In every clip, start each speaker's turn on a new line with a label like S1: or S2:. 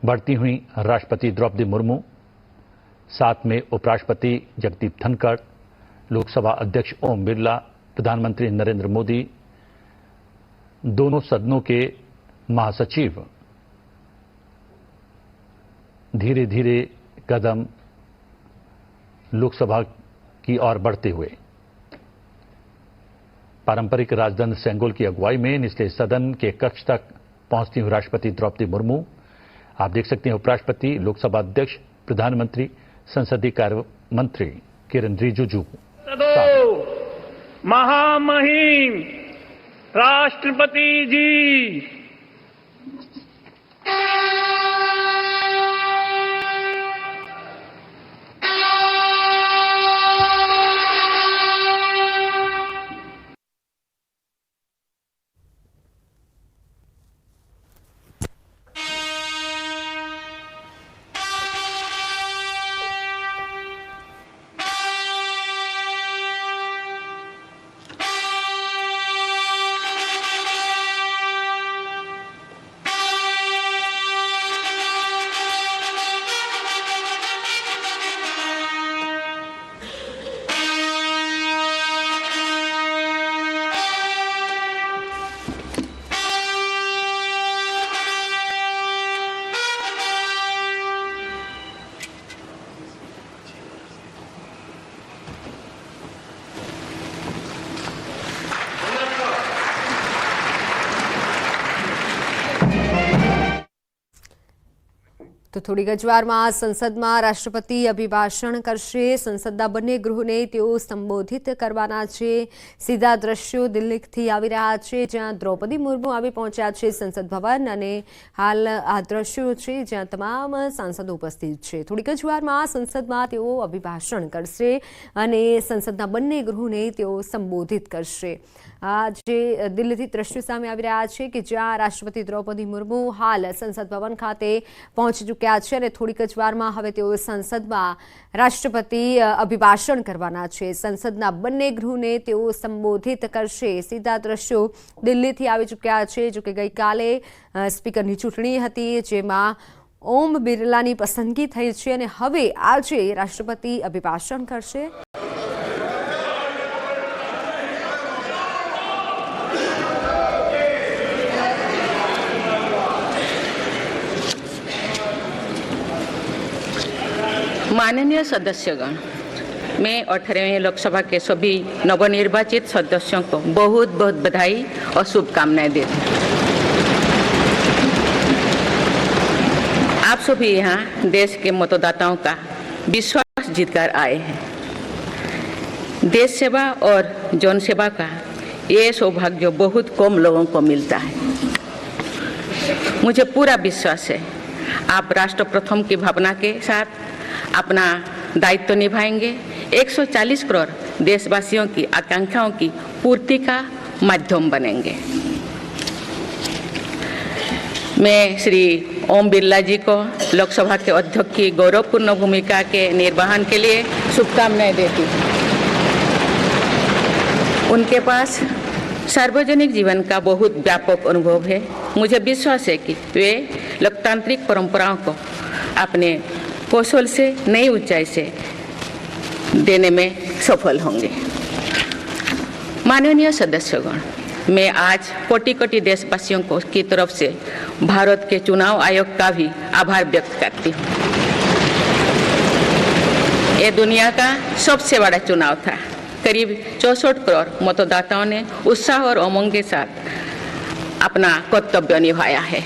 S1: बढ़ती हुई राष्ट्रपति द्रौपदी मुर्मू, साथ में उपराष्ट्रपति जगदीप धनखड़, लोकसभा अध्यक्ष ओम बिरला, प्रधानमंत्री नरेंद्र मोदी, दोनों सदनों के महासचिव धीरे धीरे कदम लोकसभा की ओर बढ़ते हुए पारंपरिक राजदंड सेंगोल की अगुवाई में निचले सदन के कक्ष तक पहुंचती हुई राष्ट्रपति द्रौपदी मुर्मू, आप देख सकते हैं उपराष्ट्रपति, लोकसभा अध्यक्ष, प्रधानमंत्री, संसदीय कार्य मंत्री किरेन रिजिजू।
S2: महामहिम राष्ट्रपति जी,
S3: તો થોડી જ વારમાં સંસદમાં રાષ્ટ્રપતિ અભિભાષણ કરશે। સંસદના બંને ગૃહોને તેઓ સંબોધિત કરવાના છે। સીધા દ્રશ્યો દિલ્હીથી આવી રહ્યા છે, જ્યાં દ્રૌપદી મુર્મુ આવી પહોંચ્યા છે સંસદ ભવન, અને હાલ આ દ્રશ્યો છે જ્યાં તમામ સાંસદો ઉપસ્થિત છે। થોડીક જ વારમાં સંસદમાં તેઓ અભિભાષણ કરશે અને સંસદના બંને ગૃહોને તેઓ સંબોધિત કરશે। આ જે દિલ્હીથી દ્રશ્યો સામે આવી રહ્યા છે કે જ્યાં રાષ્ટ્રપતિ દ્રૌપદી મુર્મુ હાલ સંસદ ભવન ખાતે પહોંચી ચૂક્યા છે અને થોડીક જ વારમાં હવે તેઓ સંસદમાં રાષ્ટ્રપતિ અભિભાષણ કરવાના છે। સંસદના બંને ગૃહોને તેઓ સંબોધિત કરશે। સીધા દ્રશ્યો દિલ્હીથી આવી ચૂક્યા છે। જો કે ગઈકાલે સ્પીકરની ચૂંટણી હતી, જેમાં ઓમ બિરલાની પસંદગી થઈ છે અને હવે આજે રાષ્ટ્રપતિ અભિભાષણ કરશે।
S4: माननीय सदस्यगण, मैं 18वें लोकसभा के सभी नवनिर्वाचित सदस्यों को बहुत बहुत बधाई और शुभकामनाएं देती हूँ। आप सभी यहाँ देश के मतदाताओं का विश्वास जीतकर आए हैं। देश सेवा और जन सेवा का ये सौभाग्य बहुत कम लोगों को मिलता है। मुझे पूरा विश्वास है आप राष्ट्र प्रथम की भावना के साथ अपना दायित्व निभाएंगे। 140 करोड़ देशवासियों की आकांक्षाओं की पूर्ति का माध्यम बनेंगे। मैं श्री ओम बिरला जी को लोकसभा के अध्यक्ष की गौरवपूर्ण भूमिका के निर्वहन के लिए शुभकामनाएं देती हूँ। उनके पास सार्वजनिक जीवन का बहुत व्यापक अनुभव है। मुझे विश्वास है कि वे लोकतांत्रिक परंपराओं को अपने कौशल से नई ऊंचाई से देने में सफल होंगे। माननीय सदस्यगण, मैं आज कोटि कोटि देशवासियों को की तरफ से भारत के चुनाव आयोग का भी आभार व्यक्त करती हूँ। ये दुनिया का सबसे बड़ा चुनाव था। करीब 64 करोड़ मतदाताओं ने उत्साह और उमंग के साथ अपना कर्तव्य निभाया है।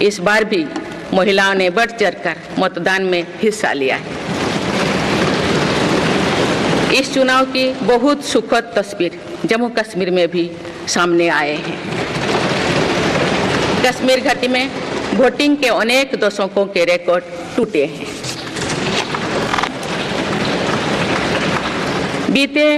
S4: इस बार भी महिलाओं ने बढ़ चढ़कर मतदान में हिस्सा लिया है। इस चुनाव की बहुत सुखद तस्वीर जम्मू कश्मीर में भी सामने आए हैं। कश्मीर घाटी में वोटिंग के अनेक दशकों के रिकॉर्ड टूटे हैं। बीते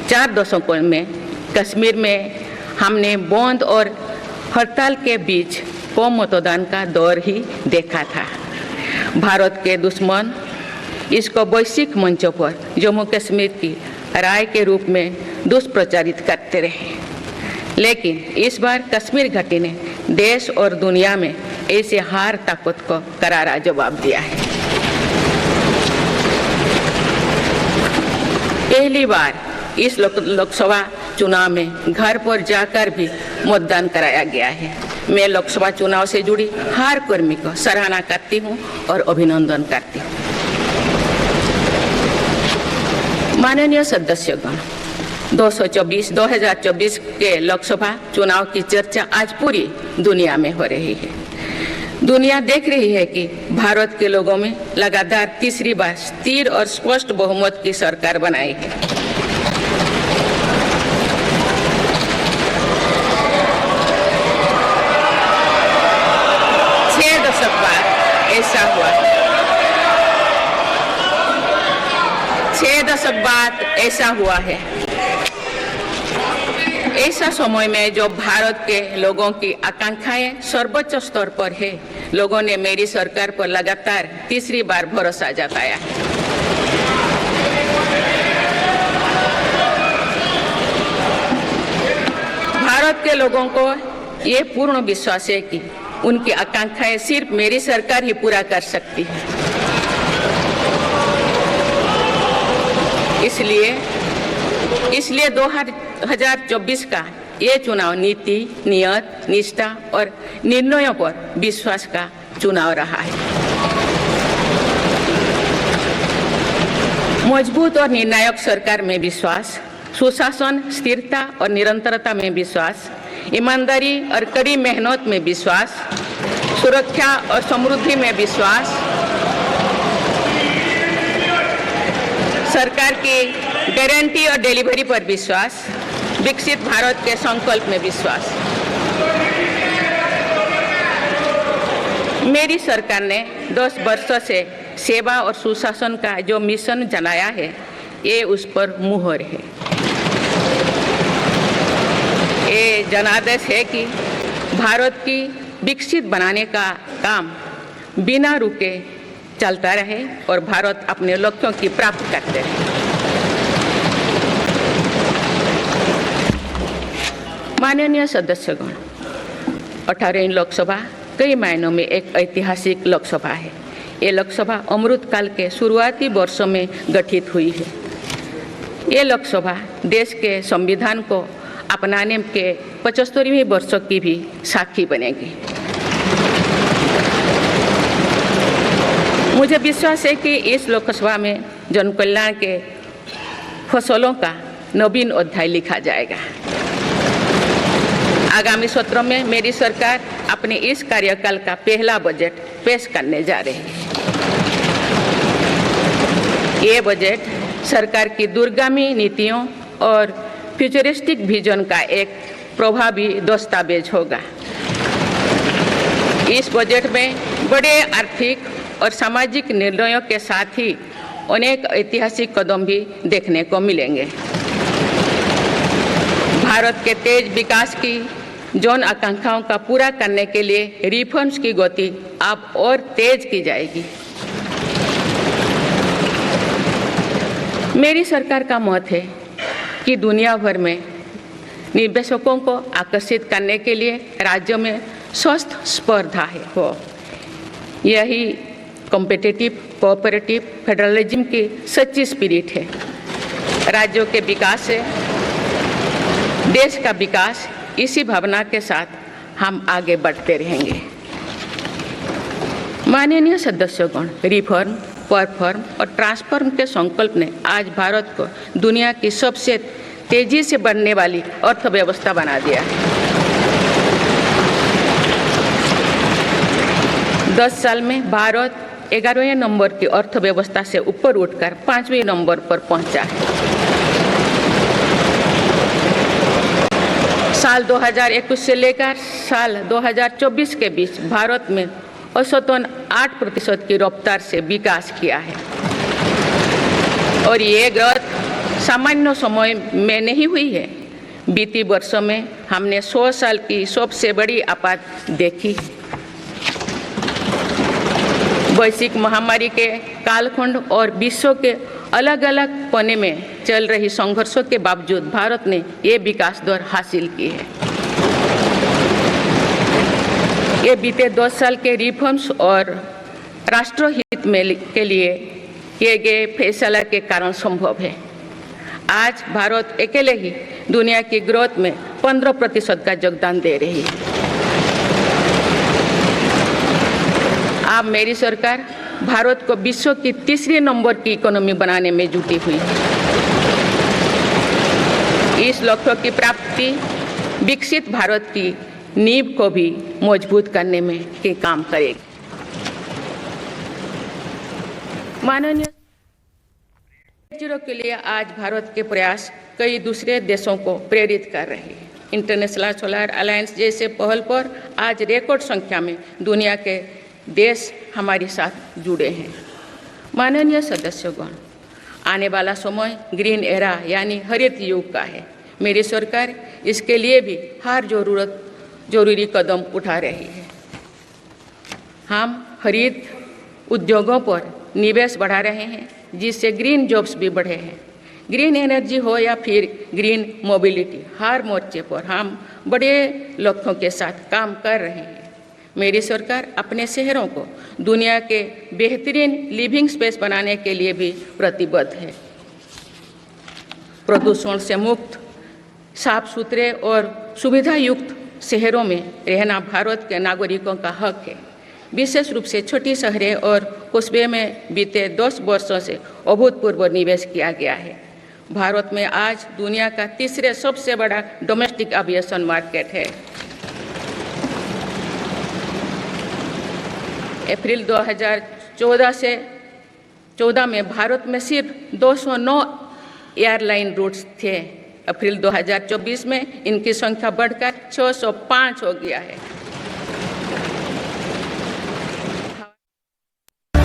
S4: 4 दशकों में कश्मीर में हमने बंद और हड़ताल के बीच कम मतदान का दौर ही देखा था। भारत के दुश्मन इसको वैश्विक मंचों पर जम्मू कश्मीर की राय के रूप में दुष्प्रचारित करते रहे, लेकिन इस बार कश्मीर घाटी ने देश और दुनिया में ऐसे हार ताकत को करारा जवाब दिया है। पहली बार इस लोकसभा चुनाव में घर पर जाकर भी मतदान कराया गया है। मैं लोकसभा चुनाव से जुड़ी हर कर्मी को सराहना करती हूं और अभिनंदन करती हूं। माननीय सदस्यगण, 2024 के लोकसभा चुनाव की चर्चा आज पूरी दुनिया में हो रही है। दुनिया देख रही है कि भारत के लोगों में लगातार तीसरी बार स्थिर और स्पष्ट बहुमत की सरकार बनाई है। छह दशक बाद ऐसा हुआ है। ऐसा समय में जो भारत के लोगों की आकांक्षाएं सर्वोच्च स्तर पर है, लोगों ने मेरी सरकार पर लगातार तीसरी बार भरोसा जताया है। भारत के लोगों को ये पूर्ण विश्वास है कि उनकी आकांक्षाएं सिर्फ मेरी सरकार ही पूरा कर सकती है। इसलिए 2024 का ये चुनाव नीति, नियत, निष्ठा और निर्णयों पर विश्वास का चुनाव रहा है। मजबूत और निर्णायक सरकार में विश्वास, सुशासन, स्थिरता और निरंतरता में विश्वास, ईमानदारी और कड़ी मेहनत में विश्वास, सुरक्षा और समृद्धि में विश्वास, सरकार की गारंटी और डिलीवरी पर विश्वास, विकसित भारत के संकल्प में विश्वास। मेरी सरकार ने 10 वर्षों से सेवा और सुशासन का जो मिशन चलाया है, ये उस पर मुहर है। ये जनादेश है कि भारत की विकसित बनाने का काम बिना रुके चलता रहे और भारत अपने लक्ष्यों की प्राप्ति करते रहे। माननीय सदस्यगण, 18वीं लोकसभा कई मायनों में एक ऐतिहासिक लोकसभा है। ये लोकसभा अमृतकाल के शुरुआती वर्षों में गठित हुई है। ये लोकसभा देश के संविधान को अपनाने के 75वें वर्षों की भी साक्षी बनेगी। मुझे विश्वास है कि इस लोकसभा में जन कल्याण के फसलों का नवीन अध्याय लिखा जाएगा। आगामी सत्र में मेरी सरकार अपने इस कार्यकाल का पहला बजट पेश करने जा रही है। ये बजट सरकार की दूरगामी नीतियों और फ्यूचरिस्टिक विजन का एक प्रभावी दस्तावेज होगा। इस बजट में बड़े आर्थिक और सामाजिक निर्णयों के साथ ही अनेक ऐतिहासिक कदम भी देखने को मिलेंगे। भारत के तेज विकास की जन आकांक्षाओं का पूरा करने के लिए रिफॉर्म्स की गति अब और तेज की जाएगी। मेरी सरकार का मत है कि दुनिया भर में निवेशकों को आकर्षित करने के लिए राज्यों में स्वस्थ स्पर्धा हो। यही कॉम्पिटिटिव कोऑपरेटिव फेडरलिज्म की सच्ची स्पिरिट है। राज्यों के विकास से देश का विकास, इसी भावना के साथ हम आगे बढ़ते रहेंगे। माननीय सदस्यगण, रिफॉर्म, परफॉर्म और ट्रांसफॉर्म के संकल्प ने आज भारत को दुनिया की सबसे तेजी से बढ़ने वाली अर्थव्यवस्था बना दिया है। 10 साल में भारत 11वें नंबर की अर्थव्यवस्था से ऊपर उठकर 5वें नंबर पर पहुंचा है। साल 2021 से लेकर साल 2024 के बीच भारत में औसतन 8% की रफ्तार से विकास किया है और ये ग्रोथ सामान्य समय में नहीं हुई है। बीती वर्षों में हमने 100 साल की सबसे बड़ी आपात देखी। वैश्विक महामारी के कालखंड और विश्व के अलग अलग कोने में चल रही संघर्षों के बावजूद भारत ने ये विकास दर हासिल की है। ये बीते 2 साल के रिफॉर्म्स और राष्ट्रहित में के लिए किए गए फैसला के कारण संभव है। आज भारत अकेले ही दुनिया की ग्रोथ में 15% का योगदान दे रही है। अब मेरी सरकार भारत को विश्व की 3रे नंबर की इकोनॉमी बनाने में जुटी हुई है। इस लक्ष्य की प्राप्ति विकसित भारत की नींव को भी मजबूत करने में के काम करेगी। माननीय जीरो के लिए आज भारत के प्रयास कई दूसरे देशों को प्रेरित कर रहे हैं। इंटरनेशनल सोलर अलायंस जैसे पहल पर आज रिकॉर्ड संख्या में दुनिया के देश हमारे साथ जुड़े हैं। माननीय सदस्यगण, आने वाला समय ग्रीन एरा यानी हरित युग का है। मेरी सरकार इसके लिए भी हर जरूरी कदम उठा रही है। हम हरित उद्योगों पर निवेश बढ़ा रहे हैं, जिससे ग्रीन जॉब्स भी बढ़े हैं। ग्रीन एनर्जी हो या फिर ग्रीन मोबिलिटी, हर मोर्चे पर हम बड़े लक्ष्यों के साथ काम कर रहे हैं। मेरी सरकार अपने शहरों को दुनिया के बेहतरीन लिविंग स्पेस बनाने के लिए भी प्रतिबद्ध है। प्रदूषण से मुक्त, साफ सुथरे और सुविधा युक्त शहरों में रहना भारत के नागरिकों का हक है। विशेष रूप से छोटी शहरें और कस्बे में बीते 10 वर्षों से अभूतपूर्व निवेश किया गया है। भारत में आज दुनिया का 3रे सबसे बड़ा डोमेस्टिक एविएशन मार्केट है। अप्रैल 2014 में भारत में सिर्फ 209 एयरलाइन रूट्स थे। अप्रैल 2024 में इनकी संख्या बढ़कर 605 हो गया है।